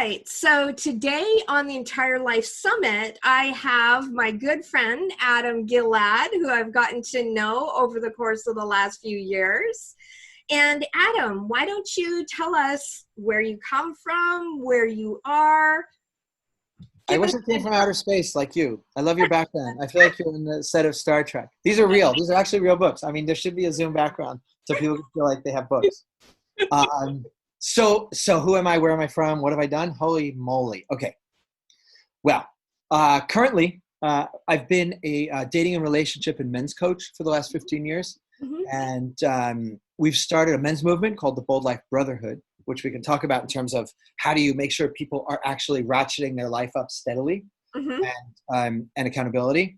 right. So today on the Entire Life Summit, I have my good friend, Adam Gilad, who I've gotten to know over the course of the last few years. And Adam, why don't you tell us where you come from, where you are? I wish I came from outer space like you. I love your background. I feel like you're in the set of Star Trek. These are real. These are actually real books. I mean, there should be a Zoom background so people can feel like they have books. So who am I? Where am I from? What have I done? Holy moly. Okay. Well, currently, I've been a dating and relationship and men's coach for the last 15 years. Mm-hmm. And we've started a men's movement called the Bold Life Brotherhood, which we can talk about in terms of how do you make sure people are actually ratcheting their life up steadily. Mm-hmm. And accountability.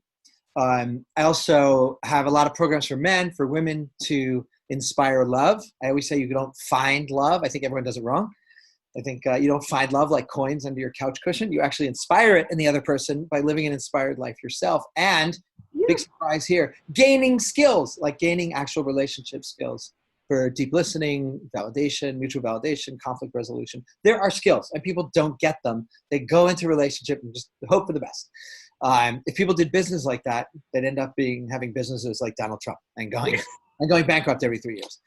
I also have a lot of programs for men, for women to inspire love. I always say you don't find love. I think everyone does it wrong. I think you don't find love like coins under your couch cushion. You actually inspire it in the other person by living an inspired life yourself. And big surprise here, gaining skills, like gaining actual relationship skills for deep listening, validation, mutual validation, conflict resolution. There are skills and people don't get them. They go into a relationship and just hope for the best. If people did business like that, they'd end up having businesses like Donald Trump and going bankrupt every 3 years.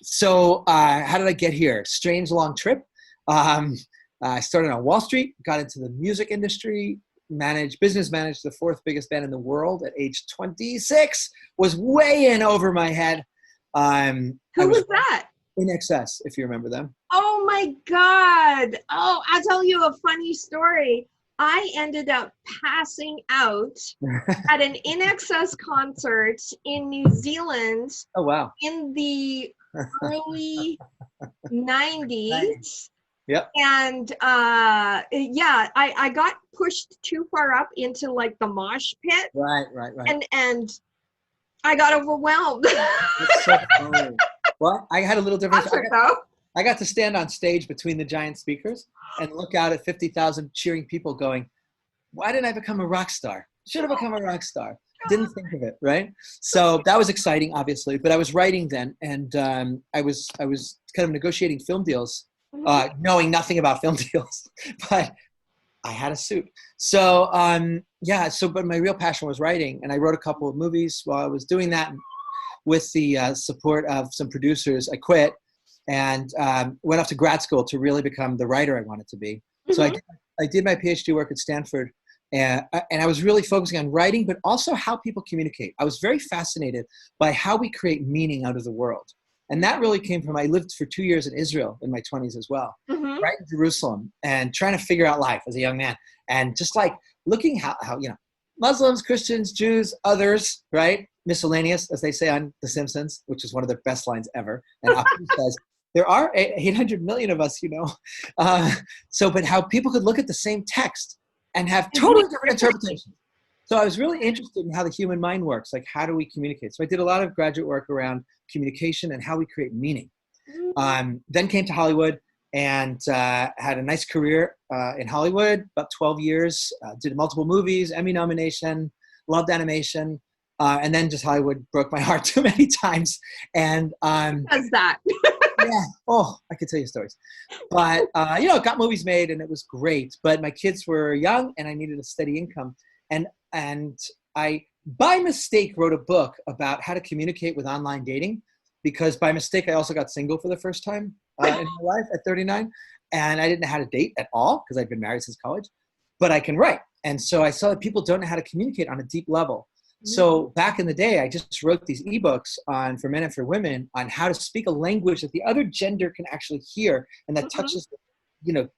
So how did I get here? Strange long trip. I started on Wall Street, got into the music industry, managed the fourth biggest band in the world at age 26, was way in over my head. Who was that? In Excess, if you remember them. Oh my God. Oh, I'll tell you a funny story. I ended up passing out at an In Excess concert in New Zealand. Oh, wow. In the early 90s. Yep. And I got pushed too far up into like the mosh pit. Right. And I got overwhelmed. That's so funny. Well, I had a little different. I got to stand on stage between the giant speakers and look out at 50,000 cheering people going, why didn't I become a rock star? Should have become a rock star. Didn't think of it, right? So that was exciting, obviously. But I was writing then, and I was kind of negotiating film deals, knowing nothing about film deals. But I had a suit. So, but my real passion was writing, and I wrote a couple of movies while I was doing that. With the support of some producers, I quit and went off to grad school to really become the writer I wanted to be. Mm-hmm. So I did my PhD work at Stanford, and I was really focusing on writing, but also how people communicate. I was very fascinated by how we create meaning out of the world. And that really came from, I lived for 2 years in Israel in my 20s as well, right in Jerusalem, and trying to figure out life as a young man. And just like looking how Muslims, Christians, Jews, others, right? Miscellaneous, as they say on The Simpsons, which is one of the best lines ever. And Apu says, there are 800 million of us, but how people could look at the same text and have totally different interpretations. So I was really interested in how the human mind works, like how do we communicate? So I did a lot of graduate work around communication and how we create meaning. Then came to Hollywood and had a nice career in Hollywood, about 12 years, did multiple movies, Emmy nomination, loved animation. And then just Hollywood broke my heart too many times. And does that? Yeah. Oh, I could tell you stories. But, got movies made and it was great. But my kids were young and I needed a steady income. And I, by mistake, wrote a book about how to communicate with online dating. Because by mistake, I also got single for the first time in my life at 39. And I didn't know how to date at all because I'd been married since college. But I can write. And so I saw that people don't know how to communicate on a deep level. So back in the day, I just wrote these ebooks for men and for women on how to speak a language that the other gender can actually hear and that touches,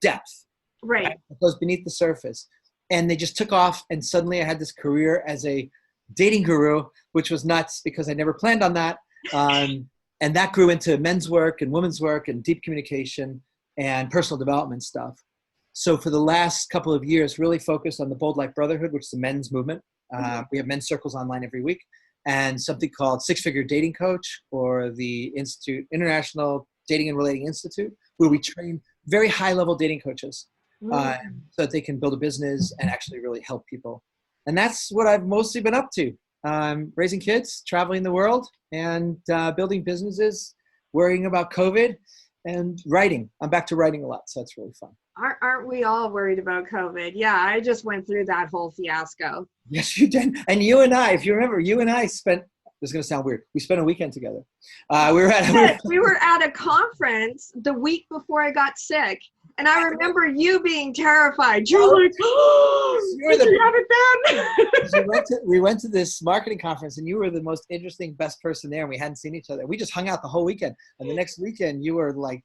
depth. Right. It goes beneath the surface. And they just took off. And suddenly I had this career as a dating guru, which was nuts because I never planned on that. And that grew into men's work and women's work and deep communication and personal development stuff. So for the last couple of years, really focused on the Bold Life Brotherhood, which is the men's movement. We have men's circles online every week, and something called Six Figure Dating Coach, or the International Dating and Relating Institute, where we train very high-level dating coaches so that they can build a business and actually really help people. And that's what I've mostly been up to, raising kids, traveling the world, and building businesses, worrying about COVID, and writing. I'm back to writing a lot, so that's really fun. Aren't we all worried about COVID? Yeah, I just went through that whole fiasco. Yes, you did. And you and I, if you remember, you and I spent, this is going to sound weird. We spent a weekend together. We were at a conference the week before I got sick. And I remember you being terrified. You're like, oh, did you have it then? we went to this marketing conference, and you were the most interesting, best person there, and we hadn't seen each other. We just hung out the whole weekend. And the next weekend, you were like,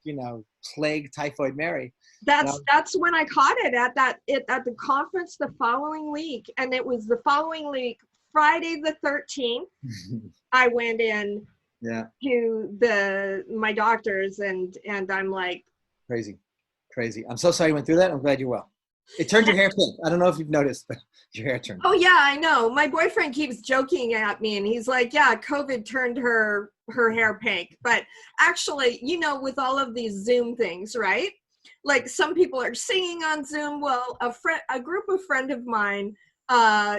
plague typhoid Mary. That's when I caught it at the conference the following week. And it was the following week, Friday the 13th, I went in to my doctors, and I'm like, Crazy. I'm so sorry you went through that. I'm glad you're well. It turned your hair pink. I don't know if you've noticed, but your hair turned. Oh yeah, I know. My boyfriend keeps joking at me, and he's like, yeah, COVID turned her hair pink. But actually, with all of these Zoom things, right? Like some people are singing on Zoom. Well, a group of friend of mine,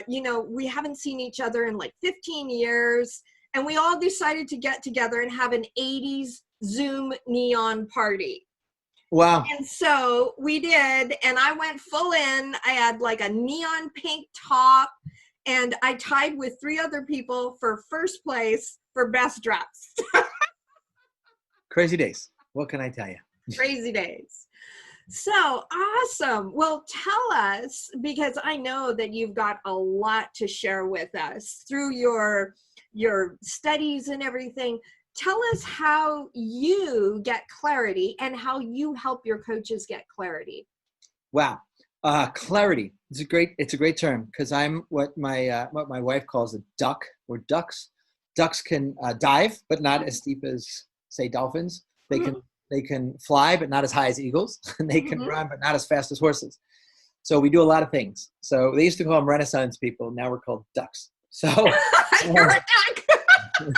we haven't seen each other in like 15 years. And we all decided to get together and have an 80s Zoom neon party. Wow. And so we did, and I went full in. I had like a neon pink top, and I tied with 3 other people for first place for best dressed. Crazy days. What can I tell you? Crazy days. So awesome. Well, tell us, because I know that you've got a lot to share with us through your studies and everything. Tell us how you get clarity and how you help your coaches get clarity. Wow. Clarity. It's a great term, because I'm what my wife calls a duck, or ducks. Ducks can dive, but not as deep as, say, dolphins. They can fly, but not as high as eagles. And they can run, but not as fast as horses. So we do a lot of things. So they used to call them Renaissance people. Now we're called ducks. So you're a duck.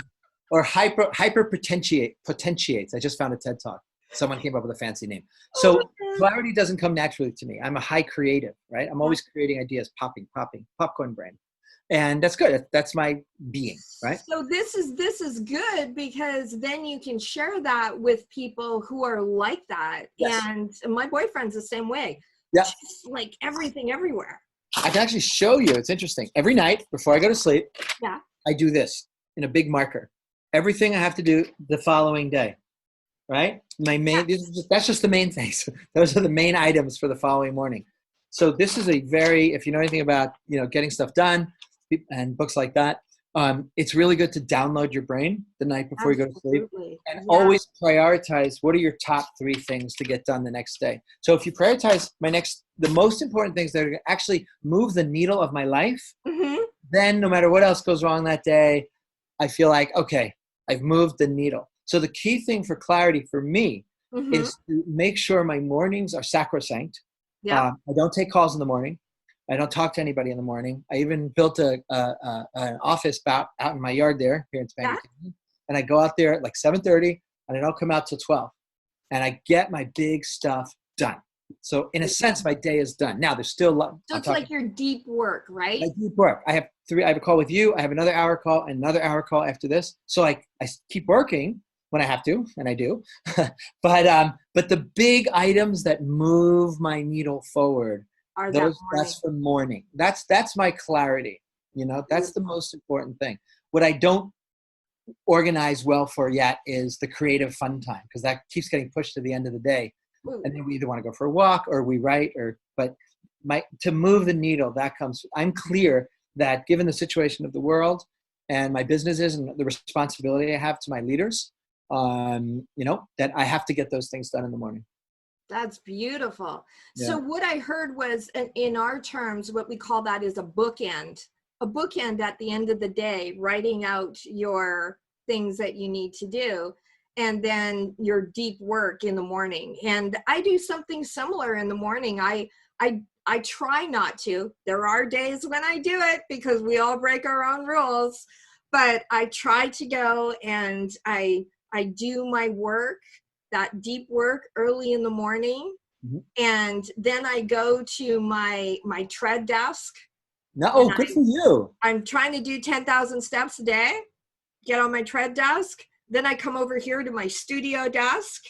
Or hyper potentiates. I just found a TED Talk. Someone came up with a fancy name. So clarity doesn't come naturally to me. I'm a high creative, right? I'm always creating ideas, popping, popcorn brain. And that's good. That's my being, right? So this is good, because then you can share that with people who are like that. Yes. And my boyfriend's the same way. Yeah. Just like everything everywhere. I can actually show you. It's interesting. Every night before I go to sleep, I do this in a big marker. Everything I have to do the following day, right? That's just the main things. Those are the main items for the following morning. So this is if you know anything about, getting stuff done and books like that, it's really good to download your brain the night before you go to sleep, and always prioritize what are your top 3 things to get done the next day. So if you prioritize the most important things that are going to actually move the needle of my life, then no matter what else goes wrong that day, I feel like, okay, I've moved the needle. So the key thing for clarity for me is to make sure my mornings are sacrosanct. I don't take calls in the morning. I don't talk to anybody in the morning. I even built an office out in my yard there here in Topanga County. And I go out there at like 7:30, and I don't come out till 12. And I get my big stuff done. So in a sense, my day is done. Now there's still a lot. So it's like your deep work, right? My deep work. I have a call with you. I have another hour call, and another hour call after this. So I keep working when I have to, and I do. But the big items that move my needle forward, that's for morning. That's my clarity. That's the most important thing. What I don't organize well for yet is the creative fun time, because that keeps getting pushed to the end of the day. And then we either want to go for a walk or we write, but to move the needle, I'm clear that given the situation of the world and my businesses and the responsibility I have to my leaders, that I have to get those things done in the morning. That's beautiful. Yeah. So what I heard was, in our terms, what we call that is a bookend at the end of the day, writing out your things that you need to do, and then your deep work in the morning. And I do something similar in the morning. I try not to. There are days when I do it, because we all break our own rules, but I try to go and I do my work, that deep work, early in the morning. And then I go to my tread desk. Good for you. I'm trying to do 10,000 steps a day, get on my tread desk. Then I come over here to my studio desk,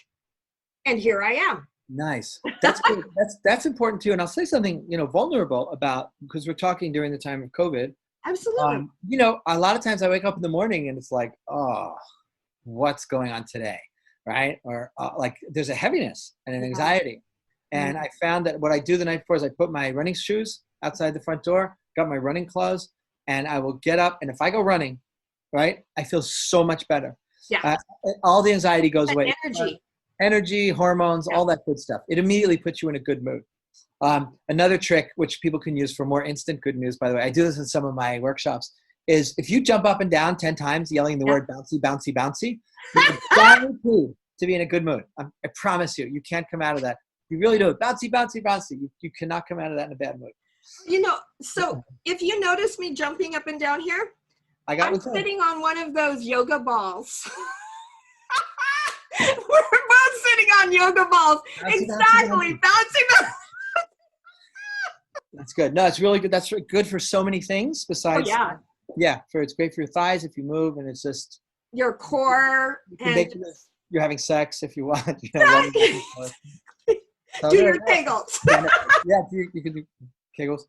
and here I am. Nice. That's good. That's important too. And I'll say something, vulnerable about, because we're talking during the time of COVID. Absolutely. A lot of times I wake up in the morning and it's like, oh, what's going on today? Right? Or like there's a heaviness and an anxiety. And I found that what I do the night before is I put my running shoes outside the front door, got my running clothes, and I will get up. And if I go running, right, I feel so much better. Yeah. All the anxiety goes away. Energy, hormones, all that good stuff. It immediately puts you in a good mood. Another trick, which people can use for more instant good news, by the way, I do this in some of my workshops, is if you jump up and down 10 times yelling the word bouncy, bouncy, bouncy, you're guaranteed to be in a good mood. I promise you, you can't come out of that. You really do it. Bouncy, bouncy, bouncy. You cannot come out of that in a bad mood. So if you notice me jumping up and down here, I'm sitting on one of those yoga balls. We're both sitting on yoga balls. Exactly. Bouncing. That's good. No, it's really good. That's good for so many things besides. Oh, yeah. It's great for your thighs if you move, and it's just your core. You're having sex if you want. Do your kegels. Yeah, you can do kegels.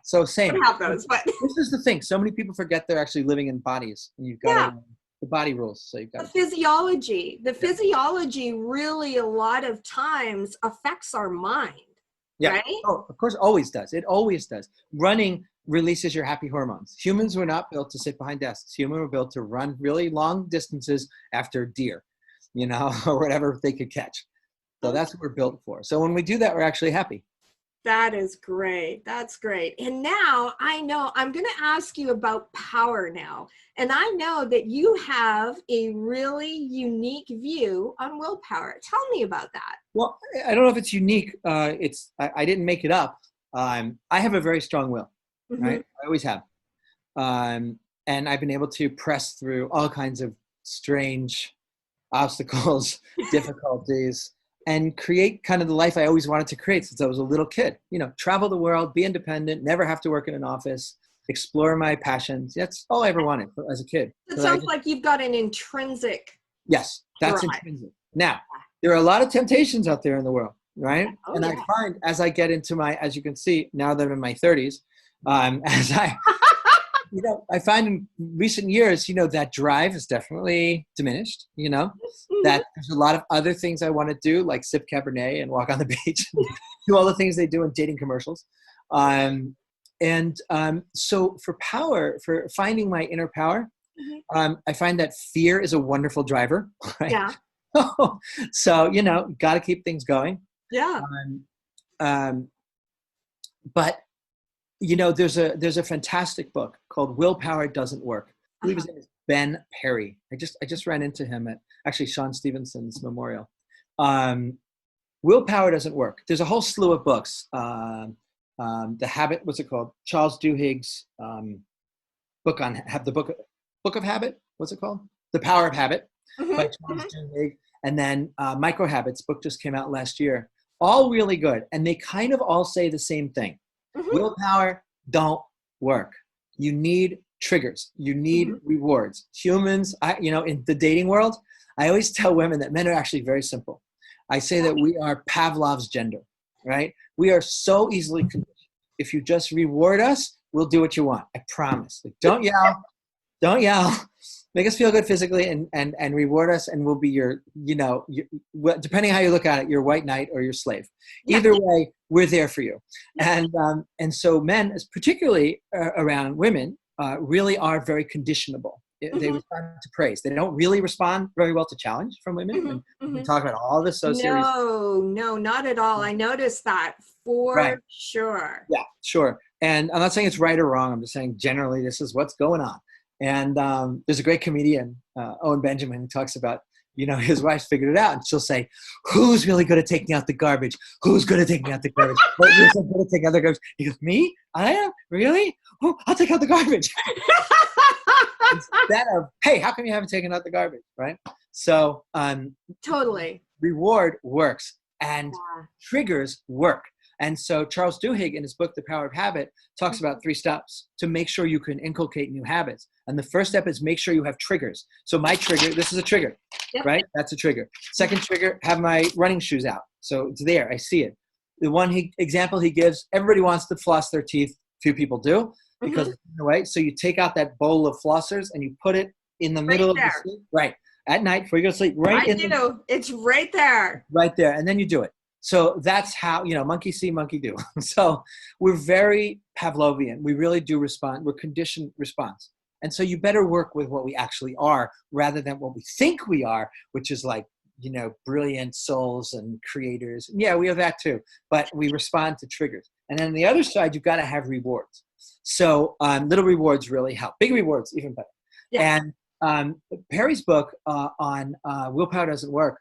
So same. I have those, but this is the thing. So many people forget they're actually living in bodies, and you've got the body rules. So you've got the physiology. The physiology really a lot of times affects our mind. Yeah. Right? Oh, of course, always does. It always does. Running releases your happy hormones. Humans were not built to sit behind desks. Humans were built to run really long distances after deer, or whatever they could catch. So that's what we're built for. So when we do that, we're actually happy. That is great. That's great. And now I know I'm going to ask you about power now. And I know that you have a really unique view on willpower. Tell me about that. Well, I don't know if it's unique. I didn't make it up. I have a very strong will, right? I always have. And I've been able to press through all kinds of strange obstacles, difficulties, and create kind of the life I always wanted to create since I was a little kid. Travel the world, be independent, never have to work in an office, explore my passions. That's all I ever wanted as a kid. It sounds like you've got an intrinsic. Yes, that's intrinsic. Now, there are a lot of temptations out there in the world, right? I find as I get into as you can see, now that I'm in my 30s, I find in recent years, that drive is definitely diminished, that there's a lot of other things I want to do, like sip Cabernet and walk on the beach, do all the things they do in dating commercials. So for power, for finding my inner power, I find that fear is a wonderful driver. Right? Yeah. So, got to keep things going. Yeah. But there's a fantastic book called Willpower Doesn't Work. I believe his name is Ben Perry. I just ran into him at actually Sean Stevenson's memorial. Willpower Doesn't Work. There's a whole slew of books. The Habit, what's it called? Charles Duhigg's book on the book of Habit. What's it called? The Power of Habit by Charles Duhigg. And then Micro Habits book just came out last year. All really good, and they kind of all say the same thing. Willpower don't work. You need triggers. You need rewards. Humans, in the dating world, I always tell women that men are actually very simple. I say that we are Pavlov's gender, right? We are so easily conditioned. If you just reward us, we'll do what you want. I promise. Don't yell. Don't yell. Make us feel good physically and reward us, and we'll be your depending how you look at it, your white knight or your slave. Either way, we're there for you. And so men, particularly around women, really are very conditionable. They respond to praise. They don't really respond very well to challenge from women. We talk about all this so serious. No, not at all. I noticed that for sure. Yeah, sure. And I'm not saying it's right or wrong. I'm just saying generally this is what's going on. And there's a great comedian, Owen Benjamin, who talks about, his wife figured it out. And she'll say, who's really good at taking out the garbage? Who's good at taking out the garbage? Well, you're so good at taking out the garbage. He goes, me? I am? Really? Oh, I'll take out the garbage. Instead of, hey, how come you haven't taken out the garbage, right? So totally. Reward works and triggers work. And so Charles Duhigg in his book, The Power of Habit, talks about 3 steps to make sure you can inculcate new habits. And the first step is make sure you have triggers. So my trigger, this is a trigger, right? That's a trigger. Second trigger, have my running shoes out. So it's there. I see it. The example he gives, everybody wants to floss their teeth. Few people do because it's in the way. So you take out that bowl of flossers and you put it in the middle of the sleep. Right. At night before you go to sleep. It's right there. Right there. And then you do it. So that's how, monkey see, monkey do. So we're very Pavlovian. We really do respond. We're conditioned response. And so you better work with what we actually are rather than what we think we are, which is like, brilliant souls and creators. Yeah, we have that too. But we respond to triggers. And then on the other side, you've got to have rewards. So little rewards really help. Big rewards, even better. Yeah. And Perry's book on Willpower Doesn't Work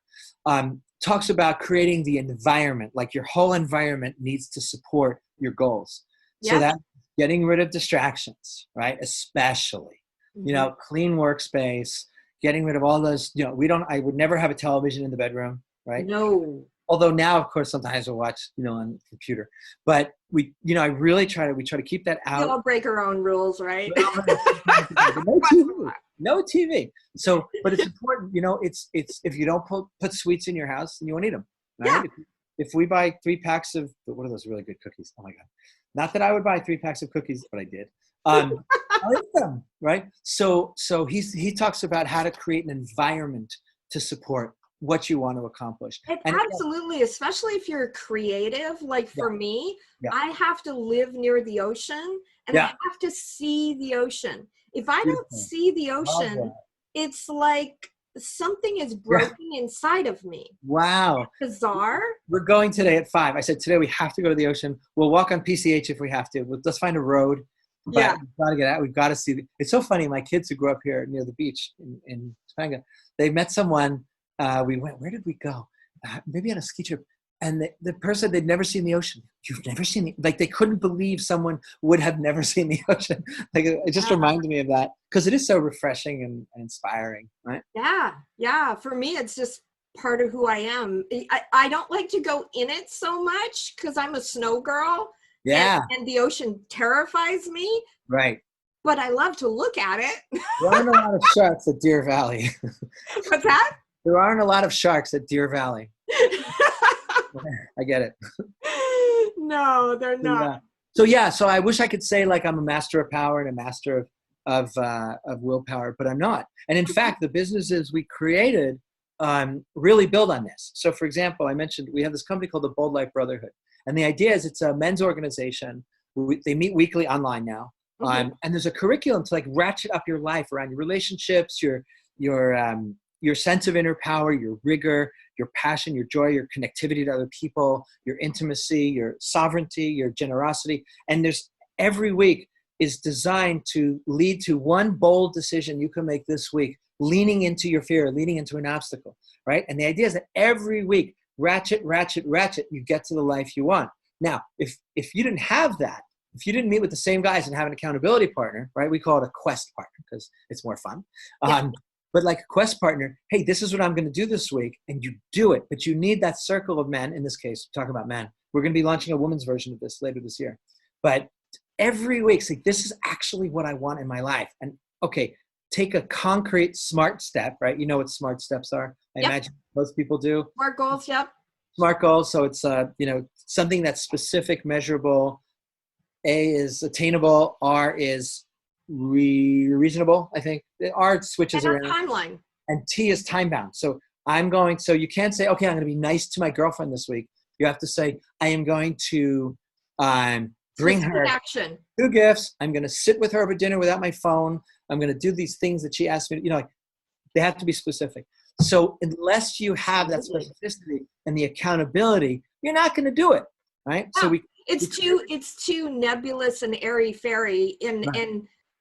talks about creating the environment. Like your whole environment needs to support your goals. Yep. So that's getting rid of distractions, right? Especially, clean workspace, getting rid of all those, I would never have a television in the bedroom, right? No. Although now, of course, sometimes we'll watch, on the computer. But we try to keep that out. We all break our own rules, right? No TV. So, but it's important, it's if you don't put sweets in your house, then you won't eat them, right? Yeah. If we buy 3 packs of, what are those really good cookies? Oh my God. Not that I would buy 3 packs of cookies, but I did. I like them, right? So he talks about how to create an environment to support what you want to accomplish. And absolutely, especially if you're creative, like for me, I have to live near the ocean and I have to see the ocean. If I don't see the ocean, it's like something is broken inside of me. Wow. It's bizarre. We're going today at 5. I said, today we have to go to the ocean. We'll walk on PCH if we have to. Let's find a road. But we've got to get out. We've got to see. It's so funny. My kids who grew up here near the beach in Topanga, they met someone. We went, where did we go? Maybe on a ski trip. And the person, they'd never seen the ocean. You've never seen they couldn't believe someone would have never seen the ocean. Like it just reminded me of that because it is so refreshing and inspiring, right? Yeah. Yeah. For me, it's just part of who I am. I don't like to go in it so much because I'm a snow girl. Yeah. And the ocean terrifies me. Right. But I love to look at it. There aren't a lot of sharks at Deer Valley. What's that? There aren't a lot of sharks at Deer Valley. I get it. No, they're not. So I wish I could say like I'm a master of power and a master of willpower, but I'm not. And in fact, the businesses we created really build on this. So for example, I mentioned we have this company called the Bold Life Brotherhood. And the idea is it's a men's organization. They meet weekly online now. And there's a curriculum to like ratchet up your life around your relationships, your sense of inner power, your rigor, your passion, your joy, your connectivity to other people, your intimacy, your sovereignty, your generosity. And there's every week is designed to lead to one bold decision you can make this week, leaning into your fear, leaning into an obstacle, right? And the idea is that every week, ratchet, you get to the life you want. Now, if you didn't have that, if you didn't meet with the same guys and have an accountability partner, right? We call it a quest partner because it's more fun. But like a quest partner, hey, this is what I'm going to do this week, and you do it. But you need that circle of men. In this case, talking about men, we're going to be launching a woman's version of this later this year. But every week, say, this is actually what I want in my life. And okay, take a concrete smart step, right? You know what smart steps are? I imagine most people do. Smart goals, yep. Smart goals. So it's something that's specific, measurable. A is attainable. R is reasonable, I think. The R switches and around. Timeline. And T is time bound. So you can't say, okay, I'm going to be nice to my girlfriend this week. You have to say, I am going to bring her action. 2 gifts. I'm going to sit with her over dinner without my phone. I'm going to do these things that she asked me to, they have to be specific. So unless you have that specificity and the accountability, you're not going to do it, right? Yeah. So it's too nebulous and airy-fairy, and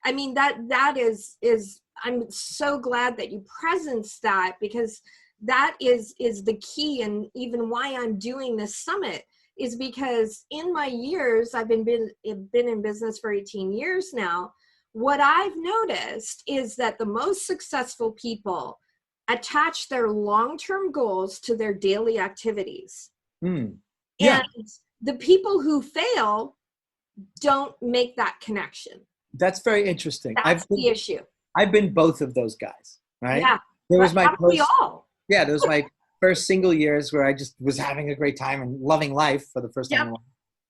I mean that is I'm so glad that you presence that, because that is the key, and even why I'm doing this summit is because in my years, I've been in business for 18 years now. What I've noticed is that the most successful people attach their long-term goals to their daily activities. And the people who fail don't make that connection. That's very interesting. That's the issue. I've been both of those guys, right? Yeah. There was my we all. Yeah, there was first single years where I just was having a great time and loving life for the first time. Yep.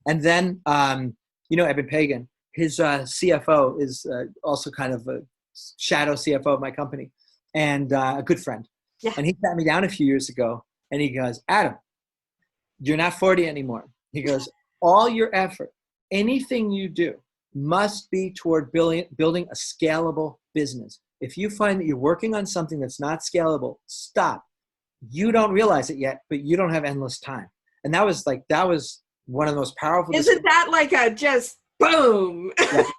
And then, Eben Pagan, his CFO is also kind of a shadow CFO of my company and a good friend. Yeah. And he sat me down a few years ago and he goes, Adam, you're not 40 anymore. He goes, all your effort, anything you do must be toward building a scalable business. If you find that you're working on something that's not scalable, stop. You don't realize it yet, but you don't have endless time. And that was one of the most powerful. Isn't that like a just boom? Yes.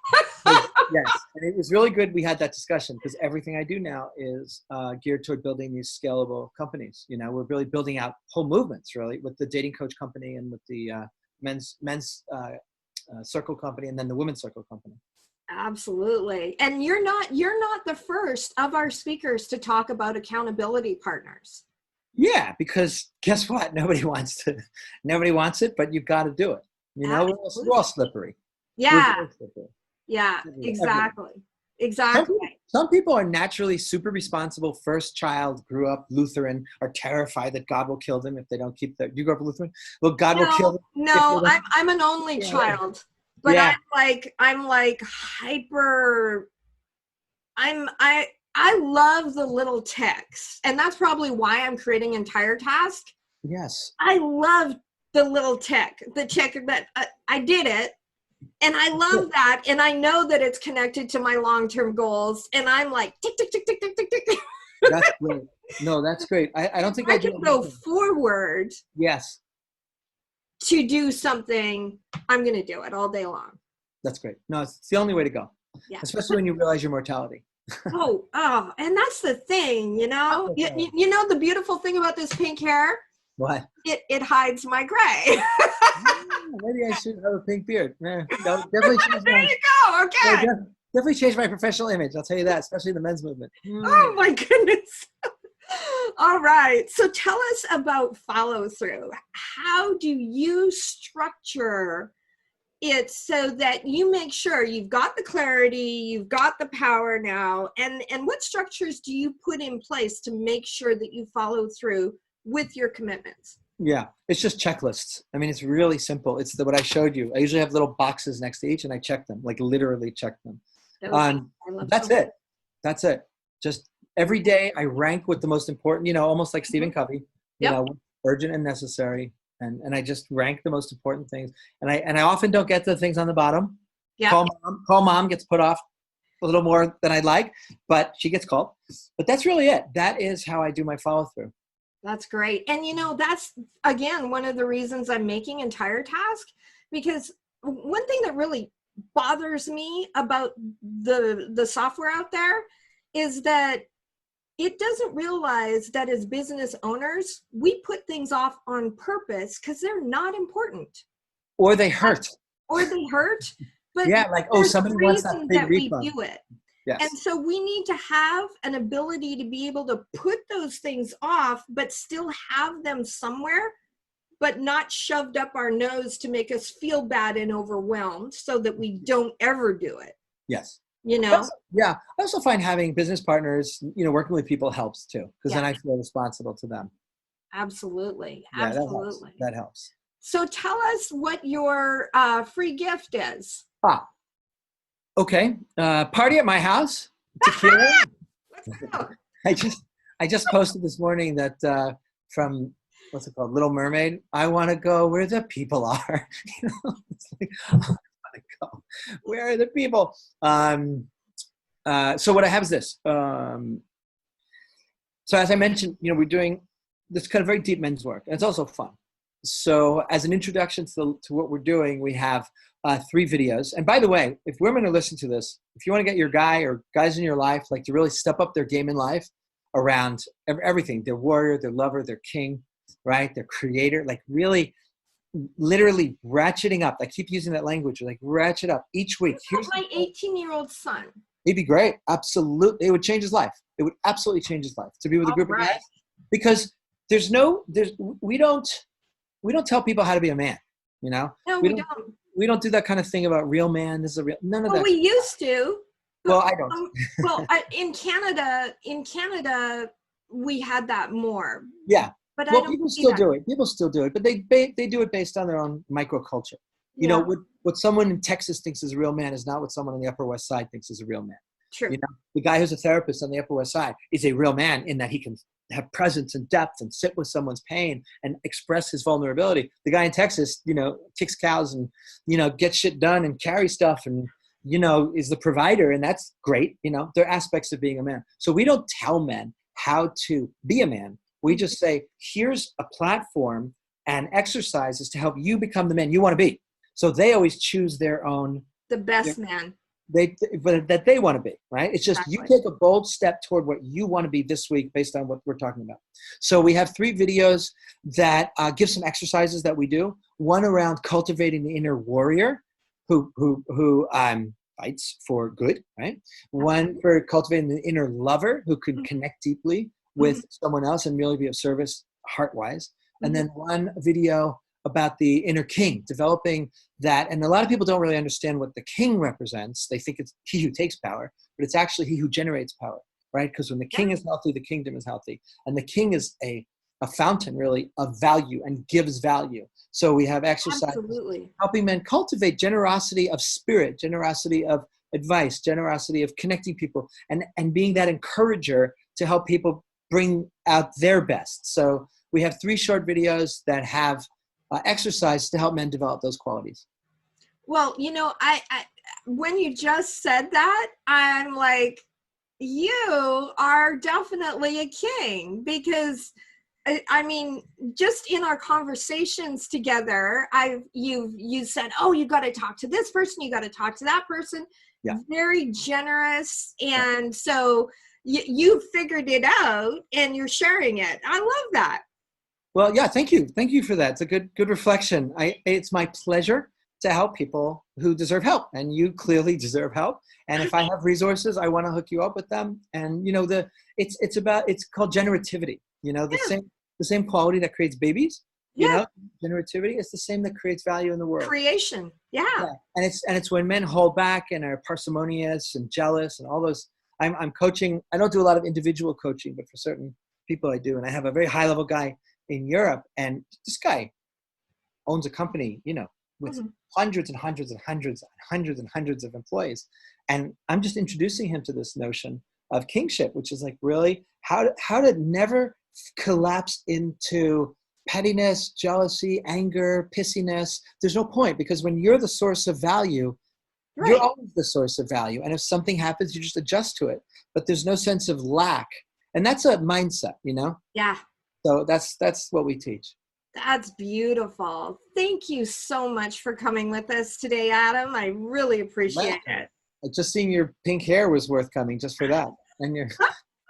Yes. And it was really good we had that discussion because everything I do now is geared toward building these scalable companies. We're really building out whole movements, really, with the dating coach company and with the men's circle company and then the women's circle company. Absolutely. And you're not the first of our speakers to talk about accountability partners. Yeah, because guess what? Nobody wants it, but you've got to do it. We're all slippery. Yeah. Yeah, exactly. Exactly. Some people are naturally super responsible. First child, grew up Lutheran, are terrified that God will kill them if they don't keep their. You grew up Lutheran? Well, God will kill them. No, I'm an only child, but yeah. I'm like hyper. I love the little ticks, and that's probably why I'm creating Entire Task. Yes. I love the little tick, the tick that I did it. And I love that. And I know that it's connected to my long-term goals. And I'm like, tick, tick, tick, tick, tick, tick, tick. That's great. No, that's great. I don't think I can go forward. Yes. To do something, I'm going to do it all day long. That's great. No, it's the only way to go. Yeah. Especially when you realize your mortality. And that's the thing, you know the beautiful thing about this pink hair? What? It hides my gray. Maybe I should have a pink beard. No, definitely change there you go. Okay. Definitely change my professional image. I'll tell you that, especially the men's movement. Oh my goodness. All right. So tell us about follow through. How do you structure it so that you make sure you've got the clarity, you've got the power now, and what structures do you put in place to make sure that you follow through with your commitments? Yeah, it's just checklists. I mean, it's really simple. It's what I showed you. I usually have little boxes next to each and I check them, like literally check them. That's it. That's it. Just every day I rank with the most important, almost like Stephen Covey, urgent and necessary. And I just rank the most important things. And I often don't get to the things on the bottom. Yeah. Call mom gets put off a little more than I'd like, but she gets called. But that's really it. That is how I do my follow through. That's great. And that's again one of the reasons I'm making Entire Task, because one thing that really bothers me about the software out there is that it doesn't realize that as business owners, we put things off on purpose because they're not important. Or they hurt. But yeah, like, somebody wants that big refund. We do it. Yes. And so we need to have an ability to be able to put those things off, but still have them somewhere, but not shoved up our nose to make us feel bad and overwhelmed so that we don't ever do it. Yes. Yeah. I also find having business partners, working with people helps too, because then I feel responsible to them. Absolutely. Yeah, that helps. So tell us what your free gift is. Okay. Party at my house. Tequila. Let's go. I just posted this morning that from what's it called, Little Mermaid. I want to go where the people are. It's like, I want to go. Where are the people? So what I have is this. So as I mentioned, we're doing this kind of very deep men's work. And it's also fun. So as an introduction to what we're doing, we have 3 videos. And by the way, if women are listening to this, if you want to get your guy or guys in your life, like to really step up their game in life around everything, their warrior, their lover, their king, right? Their creator, like really, literally ratcheting up. I keep using that language, like ratchet up each week. Here's my 18-year-old son. He'd be great. Absolutely. It would change his life. It would absolutely change his life to be with a group of guys. Because we don't tell people how to be a man, No, we don't. We don't do that kind of thing about real man. This is none of that. We used to. Well, I don't. In Canada, we had that more. Yeah. But I Well, don't people see still that. do it. People still do it, but they do it based on their own microculture. You Yeah, know, what someone in Texas thinks is a real man is not what someone on the Upper West Side thinks is a real man. true. You know, the guy who's a therapist on the Upper West Side is a real man in that he can have presence and depth and sit with someone's pain and express his vulnerability. The guy in Texas, you know, kicks cows and, you know, gets shit done and carries stuff and, you know, is the provider, and that's great. You know, there are aspects of being a man. So we don't tell men how to be a man. We just say, here's a platform and exercises to help you become the man you want to be. So they always choose their own, The best man. that they want to be, right? It's just Exactly. you take a bold step toward what you want to be this week based on what we're talking about. So we have 3 videos that give some exercises that we do. One around cultivating the inner warrior who fights for good, right? One for cultivating the inner lover who can connect deeply with someone else and really be of service heart-wise. And then one video about the inner king, developing that. And a lot of people don't really understand what the king represents. They think it's he who takes power, but it's actually he who generates power, right? Because when the king is healthy, the kingdom is healthy. And the king is a fountain, really, of value and gives value. So we have exercises helping men cultivate generosity of spirit, generosity of advice, generosity of connecting people, and being that encourager to help people bring out their best. So we have 3 short videos that have exercise to help men develop those qualities. Well, you know, I when you just said that, I'm like, you are definitely a king, because I mean, just in our conversations together, you said, oh, you got to talk to this person, you got to talk to that person. Yeah. Very generous, and so you figured it out and you're sharing it. I love that. Well, yeah, thank you for that. It's a good reflection. It's my pleasure to help people who deserve help, and you clearly deserve help. And if I have resources, I want to hook you up with them. And you know, it's called generativity. You know, the same quality that creates babies. You know, generativity is the same that creates value in the world. Creation, yeah. And it's when men hold back and are parsimonious and jealous and all those. I'm coaching. I don't do a lot of individual coaching, but for certain people I do. And I have a very high level guy in Europe, and this guy owns a company, you know, with hundreds and hundreds and hundreds and hundreds and hundreds of employees. And I'm just introducing him to this notion of kingship, which is like, really how to never collapse into pettiness, jealousy, anger, pissiness. There's no point, because when you're the source of value, you're always the source of value. And if something happens, you just adjust to it. But there's no sense of lack. And that's a mindset, you know? Yeah. So that's what we teach. That's beautiful. Thank you so much for coming with us today, Adam. I really appreciate it. Just seeing your pink hair was worth coming just for that. And your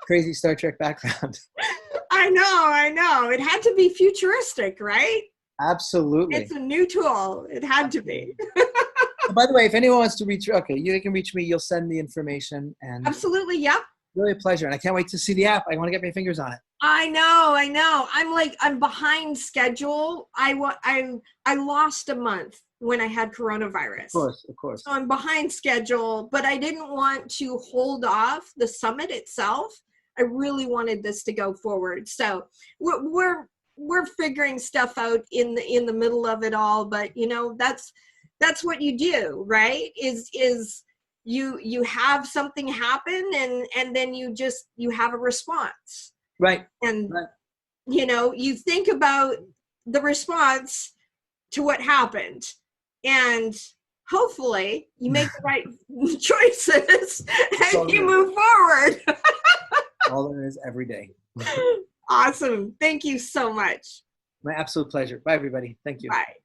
crazy Star Trek background. I know. It had to be futuristic, right? Absolutely. It's a new tool. It had to be. By the way, if anyone wants to reach, you can reach me. You'll send the information. And absolutely, yep. Really a pleasure. And I can't wait to see the app. I want to get my fingers on it. I know. I'm behind schedule. I lost a month when I had coronavirus. Of course. So I'm behind schedule, but I didn't want to hold off the summit itself. I really wanted this to go forward. So we're figuring stuff out in the middle of it all. But you know, that's what you do, right? Is you have something happen, and then you have a response. Right. And you know, you think about the response to what happened, and hopefully you make the right choices and you move forward. All there is every day. Awesome. Thank you so much. My absolute pleasure. Bye, everybody. Thank you. Bye.